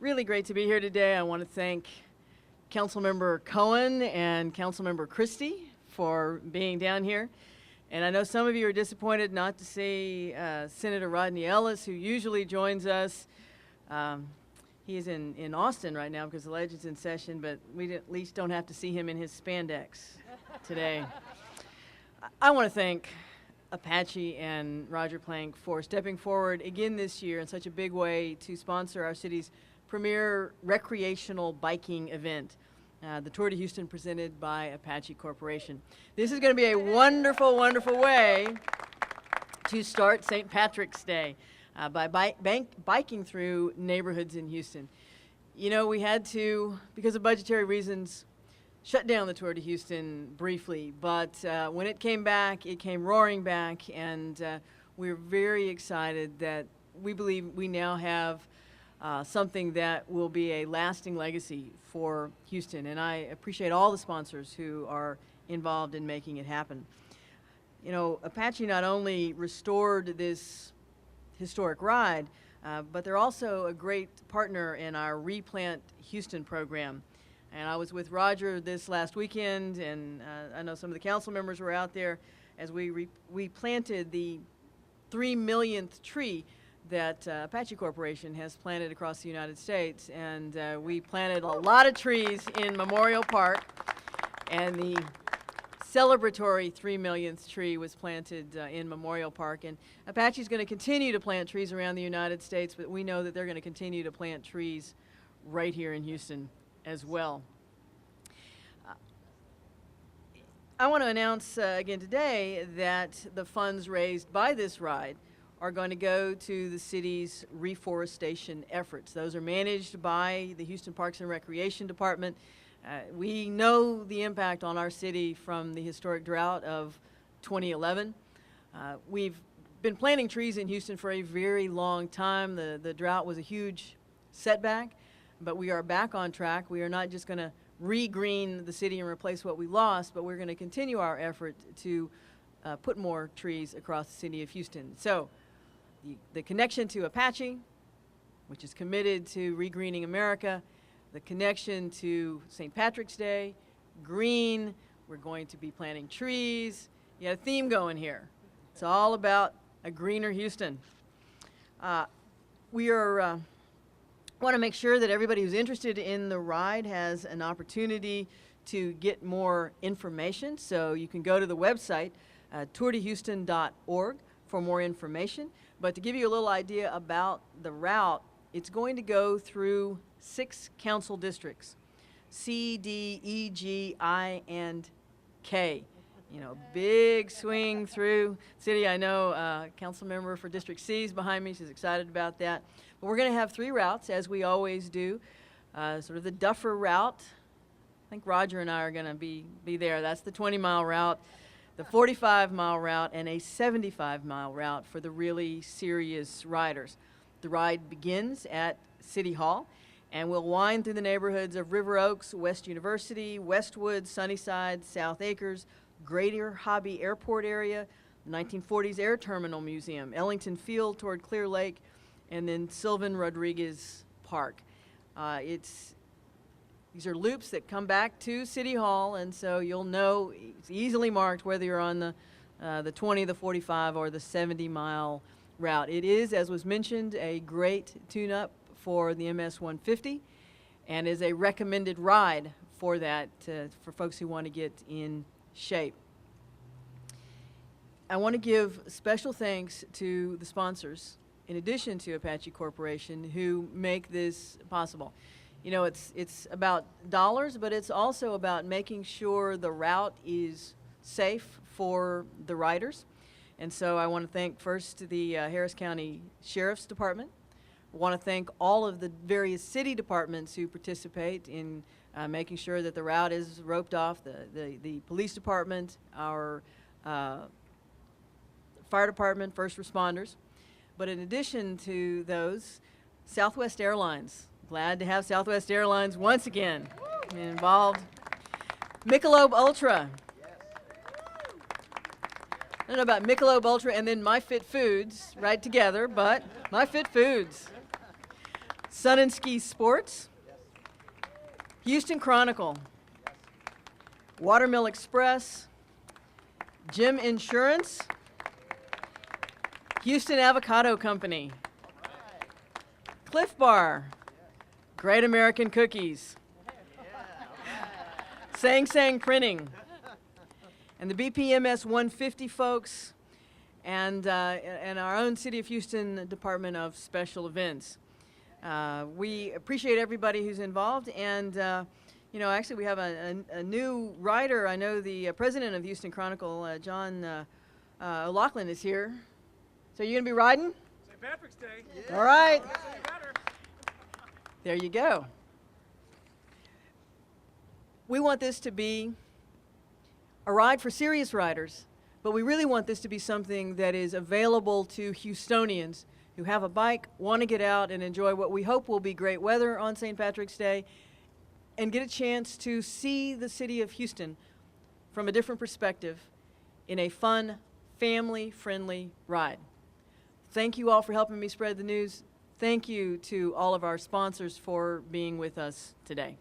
Really great to be here today. I want to thank Councilmember Cohen and Councilmember Christie for being down here. And I know some of you are disappointed not to see Senator Rodney Ellis, who usually joins us. He's in Austin right now because the Legend's in session, but we at least don't have to see him in his spandex today. I want to thank Apache and Roger Plank for stepping forward again this year in such a big way to sponsor our city's premier recreational biking event, the Tour de Houston presented by Apache Corporation. This is going to be a wonderful, wonderful way to start St. Patrick's Day by biking through neighborhoods in Houston. You know, we had to, because of budgetary reasons, shut down the Tour de Houston briefly, but when it came back, it came roaring back, and we're very excited that we believe we now have something that will be a lasting legacy for Houston, and I appreciate all the sponsors who are involved in making it happen. You know, Apache not only restored this historic ride, but they're also a great partner in our Replant Houston program. And I was with Roger this last weekend, and I know some of the council members were out there as we planted the 3 millionth tree that Apache Corporation has planted across the United States. And we planted a lot of trees in Memorial Park, and the celebratory 3 millionth tree was planted in Memorial Park. And Apache's going to continue to plant trees around the United States, but we know that they're going to continue to plant trees right here in Houston as well. I want to announce again today that the funds raised by this ride are going to go to the city's reforestation efforts. Those are managed by the Houston Parks and Recreation Department. We know the impact on our city from the historic drought of 2011. We've been planting trees in Houston for a very long time. The drought was a huge setback, but we are back on track. We are not just going to re-green the city and replace what we lost, but we're going to continue our effort to put more trees across the city of Houston. So the connection to Apache, which is committed to re-greening America, the connection to St. Patrick's Day, green, we're going to be planting trees. You got a theme going here. It's all about a greener Houston. We are want to make sure that everybody who's interested in the ride has an opportunity to get more information. So you can go to the website, tourdehouston.org, for more information. But to give you a little idea about the route, it's going to go through 6 council districts, C, D, E, G, I, and K. You know, big swing through city. I know council member for District C is behind me. She's excited about that. But we're going to have 3 routes, as we always do. Sort of the Duffer route. I think Roger and I are going to be there. That's the 20-mile route, the 45-mile route, and a 75-mile route for the really serious riders. The ride begins at City Hall, and we'll wind through the neighborhoods of River Oaks, West University, Westwood, Sunnyside, South Acres, Greater Hobby Airport area, the 1940s Air Terminal Museum, Ellington Field toward Clear Lake, and then Sylvan Rodriguez Park. These are loops that come back to City Hall, and so you'll know it's easily marked whether you're on the 20, the 45, or the 70-mile route. It is, as was mentioned, a great tune-up for the MS-150, and is a recommended ride for that, for folks who want to get in shape. I want to give special thanks to the sponsors, in addition to Apache Corporation, who make this possible. You know, it's about dollars, but it's also about making sure the route is safe for the riders. And so I want to thank first the Harris County Sheriff's Department. I want to thank all of the various city departments who participate in making sure that the route is roped off, the police department, our fire department, first responders. But in addition to those, Southwest Airlines. Glad to have Southwest Airlines once again involved. Michelob Ultra. I don't know about Michelob Ultra and then MyFit Foods right together, but MyFit Foods. Sun and Ski Sports, Houston Chronicle, Watermill Express, Jim Insurance, Houston Avocado Company, Cliff Bar, Great American Cookies, Sang Sang Printing, and the BPMS 150 folks, and our own City of Houston Department of Special Events. We appreciate everybody who's involved, and you know, actually we have a new writer. I know the president of Houston Chronicle, John O'Loughlin, is here. So you're going to be riding? St. Patrick's Day. Yeah. All right. Better. There you go. We want this to be a ride for serious riders, but we really want this to be something that is available to Houstonians who have a bike, want to get out and enjoy what we hope will be great weather on St. Patrick's Day, and get a chance to see the city of Houston from a different perspective in a fun, family-friendly ride. Thank you all for helping me spread the news. Thank you to all of our sponsors for being with us today.